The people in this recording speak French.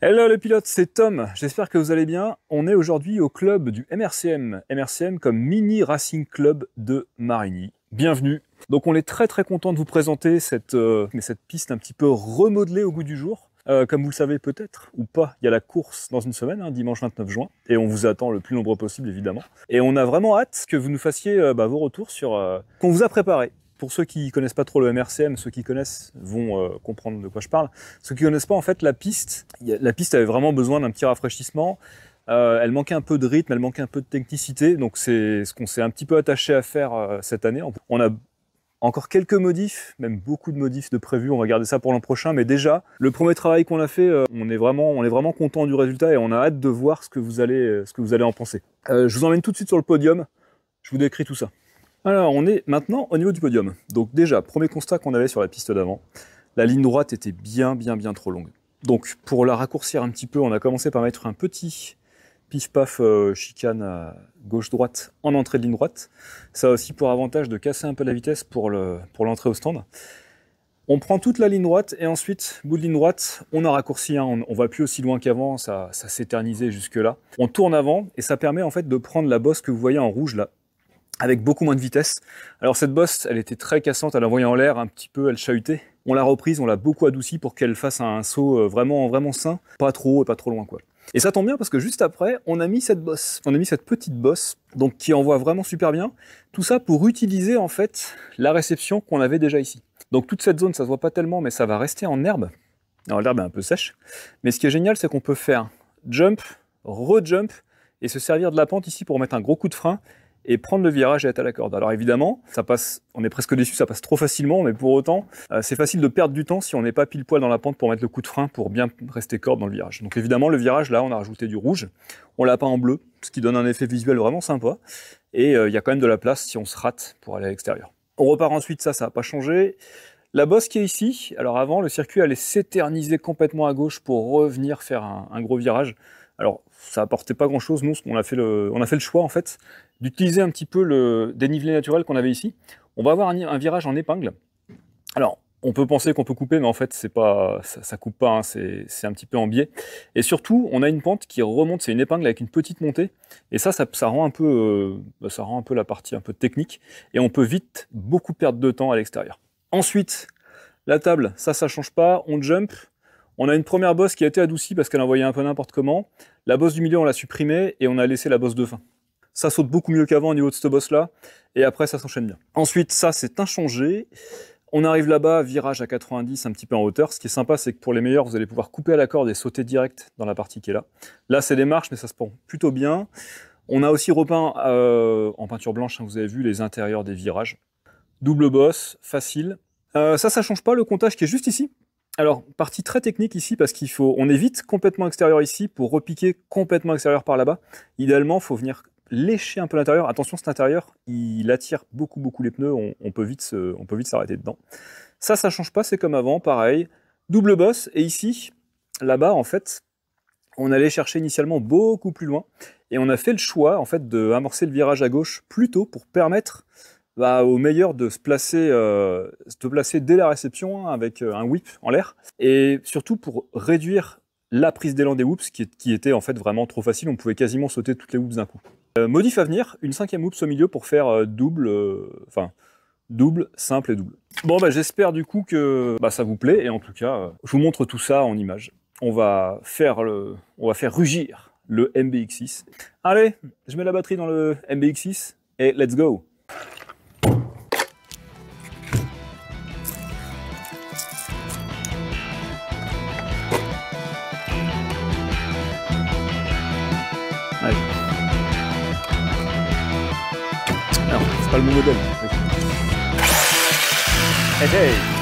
Hello les pilotes, c'est Tom, j'espère que vous allez bien. On est aujourd'hui au club du MRCM, MRCM comme Mini Racing Club de Marigny. Bienvenue. Donc on est très content de vous présenter cette piste un petit peu remodelée au goût du jour. Comme vous le savez peut-être, ou pas, il y a la course dans une semaine, dimanche 29 juin, et on vous attend le plus nombreux possible évidemment. Et on a vraiment hâte que vous nous fassiez vos retours sur qu'on vous a préparé. Pour ceux qui connaissent pas trop le MRCM, ceux qui connaissent vont comprendre de quoi je parle. Ceux qui connaissent pas, en fait, la piste avait vraiment besoin d'un petit rafraîchissement. Elle manquait un peu de rythme, elle manquait un peu de technicité, donc c'est ce qu'on s'est un petit peu attaché à faire cette année. On a encore quelques modifs, même beaucoup de modifs de prévus, on va garder ça pour l'an prochain, mais déjà, le premier travail qu'on a fait, on est vraiment content du résultat et on a hâte de voir ce que vous allez en penser. Je vous emmène tout de suite sur le podium, je vous décris tout ça. Alors, on est maintenant au niveau du podium. Donc déjà, premier constat qu'on avait sur la piste d'avant, la ligne droite était bien trop longue. Donc pour la raccourcir un petit peu, on a commencé par mettre un petit pif-paf chicane à gauche-droite en entrée de ligne droite. Ça a aussi pour avantage de casser un peu la vitesse pour l'entrée au stand. On prend toute la ligne droite et ensuite, bout de ligne droite, on a raccourci, on va plus aussi loin qu'avant, ça s'éternisait jusque là. On tourne avant et ça permet en fait de prendre la bosse que vous voyez en rouge là, avec beaucoup moins de vitesse. Alors cette bosse, elle était très cassante, elle envoyait en l'air un petit peu, elle chahutait. On l'a reprise, on l'a beaucoup adoucie pour qu'elle fasse un saut vraiment sain, pas trop haut et pas trop loin quoi. Et ça tombe bien parce que juste après, on a mis cette bosse, on a mis cette petite bosse, donc qui envoie vraiment super bien. Tout ça pour utiliser en fait la réception qu'on avait déjà ici. Donc toute cette zone, ça se voit pas tellement, mais ça va rester en herbe. Alors l'herbe est un peu sèche, mais ce qui est génial, c'est qu'on peut faire jump, re-jump, et se servir de la pente ici pour mettre un gros coup de frein, et prendre le virage et être à la corde. Alors évidemment, ça passe, on est presque déçu, ça passe trop facilement, mais pour autant, c'est facile de perdre du temps si on n'est pas pile poil dans la pente pour mettre le coup de frein pour bien rester corde dans le virage. Donc évidemment, le virage, là, on a rajouté du rouge, on l'a peint en bleu, ce qui donne un effet visuel vraiment sympa, et il y a quand même de la place si on se rate pour aller à l'extérieur. On repart ensuite, ça n'a pas changé. La bosse qui est ici, alors avant, le circuit allait s'éterniser complètement à gauche pour revenir faire un gros virage. Alors, ça apportait pas grand-chose. Nous, on a fait le choix, en fait, d'utiliser un petit peu le dénivelé naturel qu'on avait ici. On va avoir un virage en épingle. Alors, on peut penser qu'on peut couper, mais en fait, c'est pas, ça coupe pas, c'est un petit peu en biais. Et surtout, on a une pente qui remonte, c'est une épingle avec une petite montée. Et ça rend un peu la partie un peu technique. Et on peut vite beaucoup perdre de temps à l'extérieur. Ensuite, la table, ça change pas. On jump. On a une première bosse qui a été adoucie parce qu'elle envoyait un peu n'importe comment. La bosse du milieu, on l'a supprimée et on a laissé la bosse de fin. Ça saute beaucoup mieux qu'avant au niveau de cette bosse-là. Et après, ça s'enchaîne bien. Ensuite, ça, c'est inchangé. On arrive là-bas, virage à 90, un petit peu en hauteur. Ce qui est sympa, c'est que pour les meilleurs, vous allez pouvoir couper à la corde et sauter direct dans la partie qui est là. Là, c'est des marches, mais ça se prend plutôt bien. On a aussi repeint en peinture blanche, vous avez vu, les intérieurs des virages. Double bosse, facile. Ça change pas, le comptage qui est juste ici. Alors, partie très technique ici, parce on évite complètement extérieur ici pour repiquer complètement extérieur par là-bas. Idéalement, il faut venir lécher un peu l'intérieur. Attention, cet intérieur, il attire beaucoup les pneus, on peut vite s'arrêter dedans. Ça change pas, c'est comme avant, pareil. Double bosse, et ici, là-bas, en fait, on allait chercher initialement beaucoup plus loin, et on a fait le choix, en fait, d'amorcer le virage à gauche plus tôt pour permettre au meilleur de se placer dès la réception avec un whip en l'air, et surtout pour réduire la prise d'élan des whoops qui était en fait vraiment trop facile, on pouvait quasiment sauter toutes les whoops d'un coup. Modif à venir, une 5e whoops au milieu pour faire double, simple et double. Bon j'espère du coup que ça vous plaît, et en tout cas je vous montre tout ça en images. On va faire rugir le MBX6. Allez, je mets la batterie dans le MBX6 et let's go. Allez. Alors, c'est pas le bon modèle. Hey, hey.